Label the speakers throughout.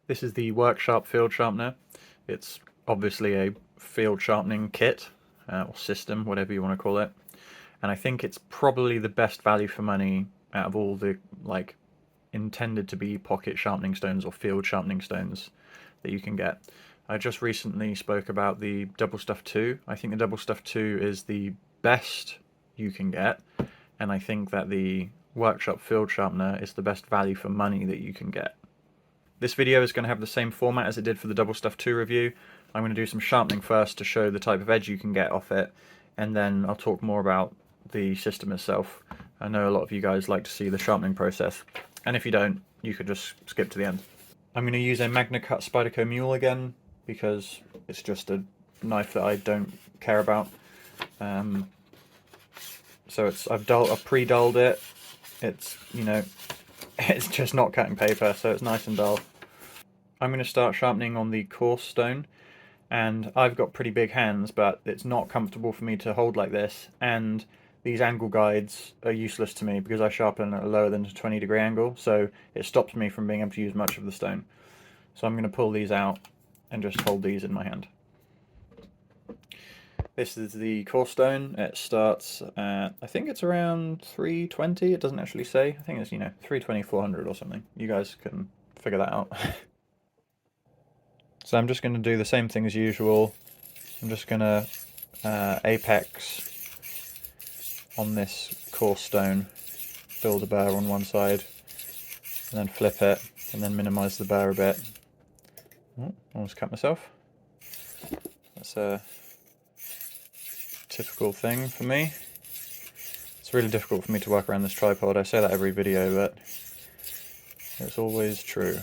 Speaker 1: This is the Sharp Field Sharpener. It's obviously a field sharpening kit or system, whatever you want to call it. And I think it's probably the best value for money out of all the intended to be pocket sharpening stones or field sharpening stones that you can get. I just recently spoke about the Double Stuff 2. I think the Double Stuff 2 is the best you can get, and I think that the Workshop Field Sharpener is the best value for money that you can get. This video is going to have the same format as it did for the Double Stuff 2 review. I'm going to do some sharpening first to show the type of edge you can get off it, and then I'll talk more about the system itself. I know a lot of you guys like to see the sharpening process, and if you don't, you could just skip to the end. I'm going to use a Magna Cut Spyderco Mule again, because it's just a knife that I don't care about. So I've pre-dulled it. It's, it's just not cutting paper, so it's nice and dull. I'm going to start sharpening on the coarse stone, and I've got pretty big hands, but it's not comfortable for me to hold like this, and these angle guides are useless to me because I sharpen at a lower than a 20-degree angle, so it stops me from being able to use much of the stone. So I'm going to pull these out and just hold these in my hand. This is the coarse stone. It starts at, I think it's around 320. It doesn't actually say. I think it's 320, 400 or something. You guys can figure that out. So I'm just going to do the same thing as usual. I'm just going to apex on this coarse stone, build a burr on one side, and then flip it, and then minimize the burr a bit. Oh, almost cut myself. That's a typical thing for me. It's really difficult for me to work around this tripod. I say that every video, but it's always true.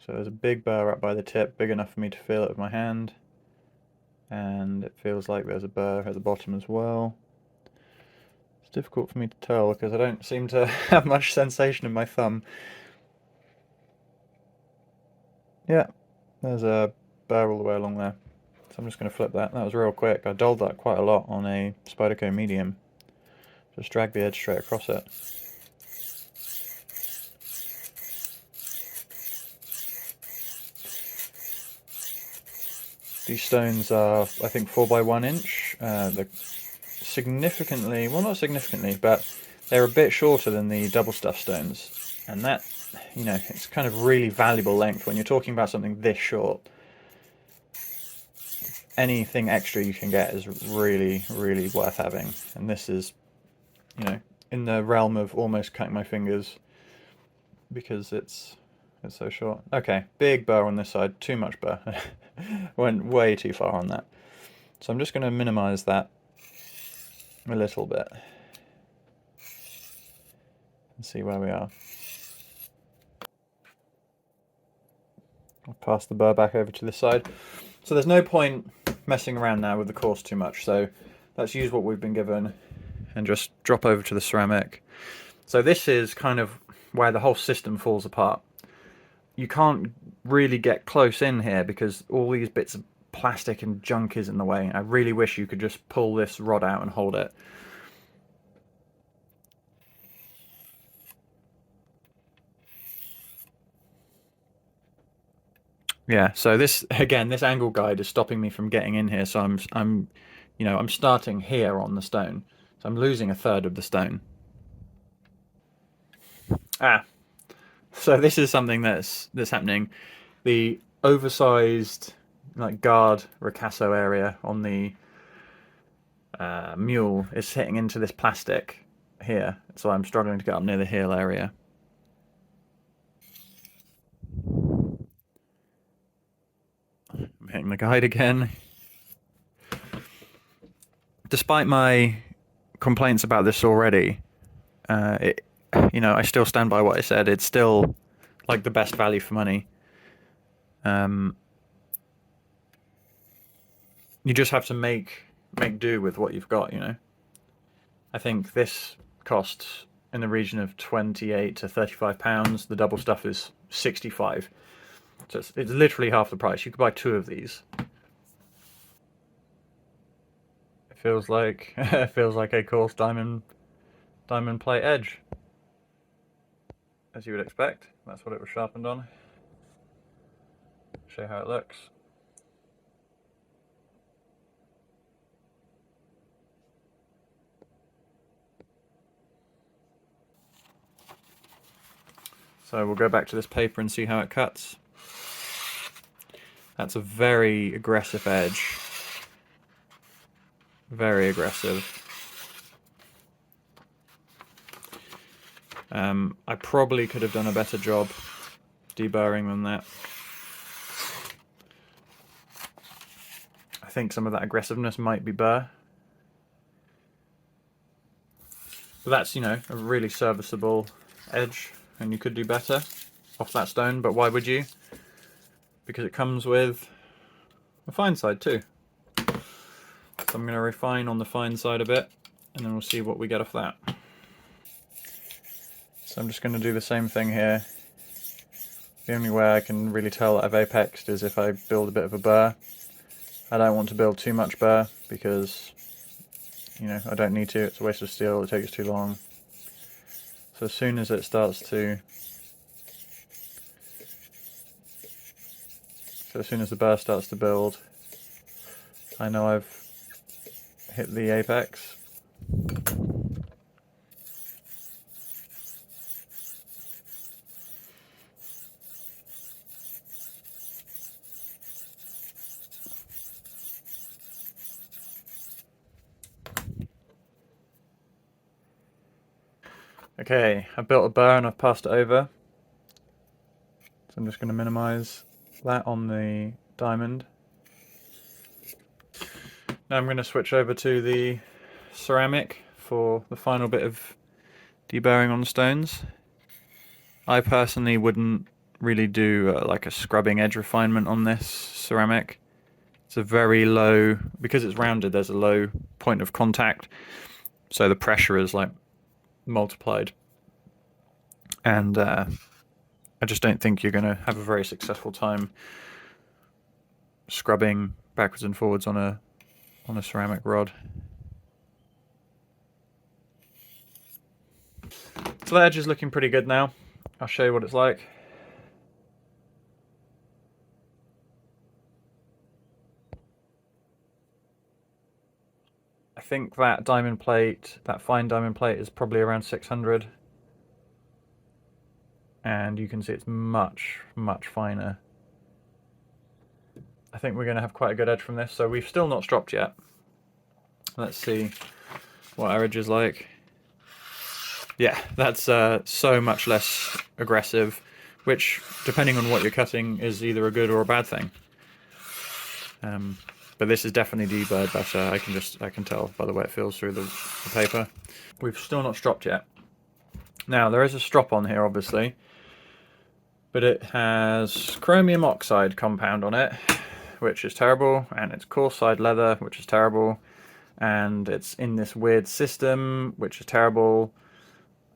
Speaker 1: So there's a big burr up by the tip, big enough for me to feel it with my hand. And it feels like there's a burr at the bottom as well. It's difficult for me to tell because I don't seem to have much sensation in my thumb. Yeah, there's a burr all the way along there. So I'm just going to flip that. That was real quick. I dulled that quite a lot on a Spyderco medium. Just drag the edge straight across it. These stones are, I think, 4x1 inch. They're significantly, well, not significantly, but they're a bit shorter than the double stuff stones. And that, it's kind of really valuable length when you're talking about something this short. Anything extra you can get is really, really worth having. And this is, in the realm of almost cutting my fingers because it's so short. Okay, big burr on this side, too much burr. Went way too far on that. So I'm just going to minimize that a little bit and see where we are. I'll pass the burr back over to this side. So there's no point messing around now with the coarse too much, so let's use what we've been given and just drop over to the ceramic. So this is kind of where the whole system falls apart. You can't really get close in here because all these bits of plastic and junk is in the way. I really wish you could just pull this rod out and hold it. Yeah, so this angle guide is stopping me from getting in here, so I'm starting here on the stone. So I'm losing a third of the stone. So this is something that's happening. The oversized guard ricasso area on the mule is hitting into this plastic here, so I'm struggling to get up near the heel area. I'm hitting the guide again. Despite my complaints about this already, I still stand by what I said. It's still like the best value for money. You just have to make do with what you've got, I think this costs in the region of 28 to 35 pounds. The double stuff is 65. So it's literally half the price. You could buy 2 of these. It feels like a coarse diamond plate edge. as you would expect. That's what it was sharpened on. Show you how it looks. So we'll go back to this paper and see how it cuts. That's a very aggressive edge. Very aggressive. I probably could have done a better job deburring than that. I think some of that aggressiveness might be burr. But that's, you know, a really serviceable edge, and you could do better off that stone, but why would you? Because it comes with a fine side too. So I'm going to refine on the fine side a bit, and then we'll see what we get off that. So I'm just going to do the same thing here. The only way I can really tell that I've apexed is if I build a bit of a burr. I don't want to build too much burr because, you know, I don't need to. It's a waste of steel, it takes too long. So as soon as it starts to... So as soon as the burr starts to build, I know I've hit the apex. Okay, I've built a burr and I've passed it over. So I'm just going to minimize that on the diamond. Now I'm going to switch over to the ceramic for the final bit of deburring on the stones. I personally wouldn't really do like a scrubbing edge refinement on this ceramic. It's a very low, because it's rounded, there's a low point of contact, so the pressure is like multiplied, and I just don't think you're going to have a very successful time scrubbing backwards and forwards on a ceramic rod. So the edge is looking pretty good now. I'll show you what it's like. I think that diamond plate, that fine diamond plate, is probably around 600. And you can see it's much, much finer. I think we're going to have quite a good edge from this. So we've still not stropped yet. Let's see what our edge is like. Yeah, that's so much less aggressive, which, depending on what you're cutting, is either a good or a bad thing. But this is definitely deburred better. I can tell by the way it feels through the paper. We've still not stropped yet. Now there is a strop on here, obviously, but it has chromium oxide compound on it, which is terrible, and it's coarse side leather, which is terrible, and it's in this weird system, which is terrible.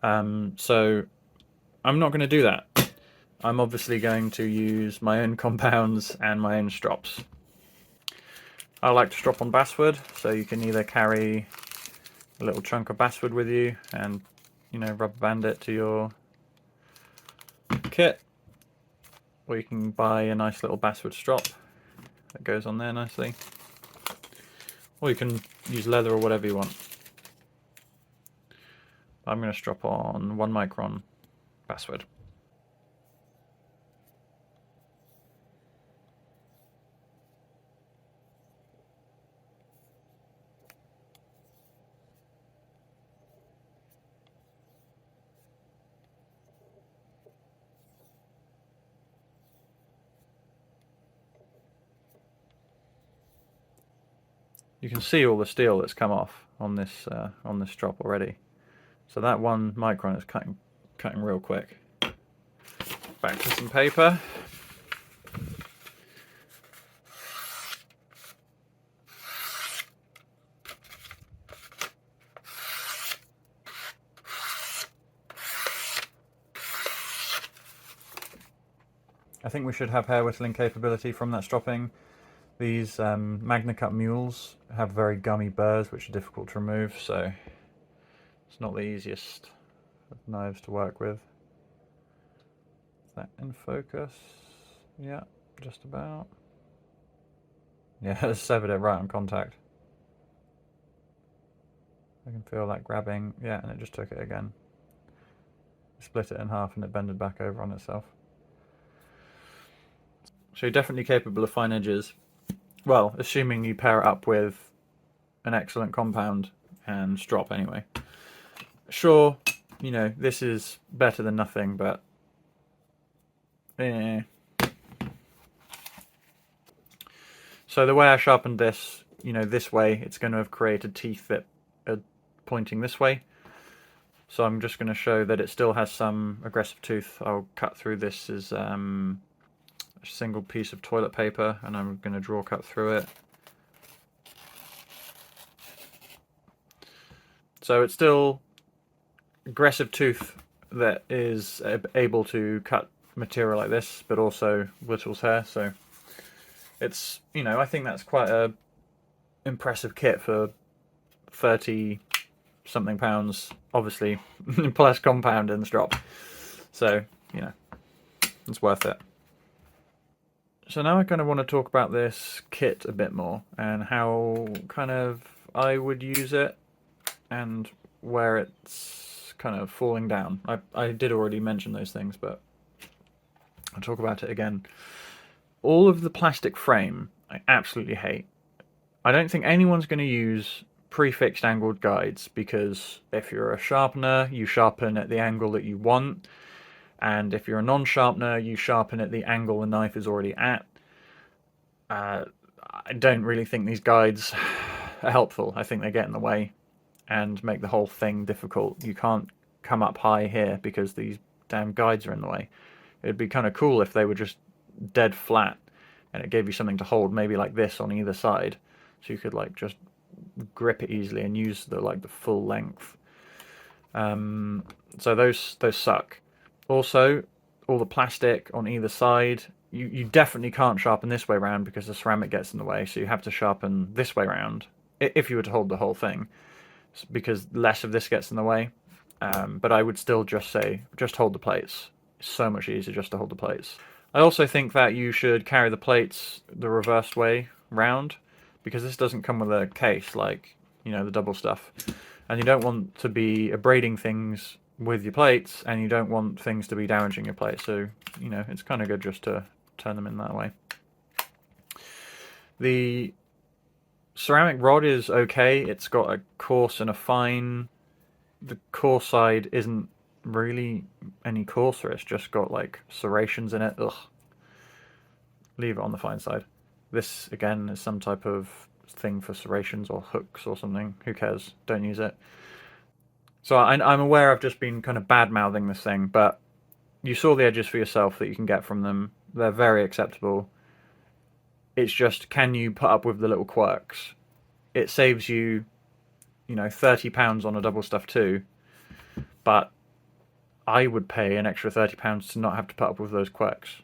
Speaker 1: So I'm not going to do that. I'm obviously going to use my own compounds and my own strops. I like to strop on basswood, so you can either carry a little chunk of basswood with you and, you know, rubber band it to your kit, or you can buy a nice little basswood strop that goes on there nicely, or you can use leather or whatever you want. I'm going to strop on 1 micron basswood. You can see all the steel that's come off on this strop already. So that 1 micron is cutting real quick. Back to some paper. I think we should have hair whittling capability from that stropping. These Magna Cut mules have very gummy burrs which are difficult to remove, so it's not the easiest of knives to work with. Is that in focus? Yeah, just about. Yeah, it's severed it right on contact. I can feel that grabbing. Yeah, and it just took it again. Split it in half and it bended back over on itself. So you're definitely capable of fine edges. Well, assuming you pair it up with an excellent compound and strop anyway. Sure, you know, this is better than nothing, but So the way I sharpened this, you know, this way, it's going to have created teeth that are pointing this way. So I'm just going to show that it still has some aggressive tooth. I'll cut through this as a single piece of toilet paper, and I'm going to draw cut through it. So it's still aggressive tooth that is able to cut material like this, but also whittles hair. So it's, you know, I think that's quite a impressive kit for 30 something pounds, obviously, plus compound and strop. So, you know, it's worth it. So now I kind of want to talk about this kit a bit more and how kind of I would use it and where it's kind of falling down. I did already mention those things, but I'll talk about it again. All of the plastic frame I absolutely hate. I don't think anyone's going to use prefixed angled guides, because if you're a sharpener, you sharpen at the angle that you want, and if you're a non-sharpener, you sharpen at the angle the knife is already at. I don't really think these guides are helpful. I think they get in the way and make the whole thing difficult. You can't come up high here because these damn guides are in the way. It'd be kind of cool if they were just dead flat and it gave you something to hold, maybe like this on either side, so you could like just grip it easily and use the full length. So those suck. Also, all the plastic on either side, you definitely can't sharpen this way around because the ceramic gets in the way, so you have to sharpen this way around if you were to hold the whole thing, because less of this gets in the way. But I would still just say, just hold the plates. It's so much easier just to hold the plates. I also think that you should carry the plates the reversed way round, because this doesn't come with a case like, you know, the double stuff. And you don't want to be abrading things with your plates, and you don't want things to be damaging your plate. So, you know, it's kind of good just to turn them in that way. The ceramic rod is okay. It's got a coarse and a fine. The coarse side isn't really any coarser. It's just got like serrations in it. Ugh. Leave it on the fine side. This, again, is some type of thing for serrations or hooks or something. Who cares? Don't use it. So I'm aware I've just been kind of bad-mouthing this thing, but you saw the edges for yourself that you can get from them. They're very acceptable. It's just, can you put up with the little quirks? It saves you, you know, £30 on a double stuff too, but I would pay an extra £30 to not have to put up with those quirks.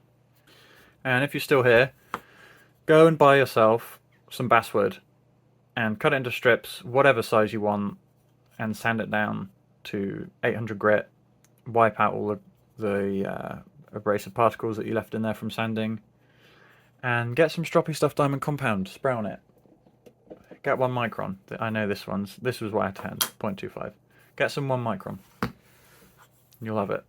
Speaker 1: And if you're still here, go and buy yourself some basswood and cut it into strips, whatever size you want, and sand it down to 800 grit. Wipe out all the abrasive particles that you left in there from sanding, and get some stroppy stuff diamond compound, spray on it. Get 1 micron. I know this was wire 10, 0.25. Get some 1 micron. You'll love it.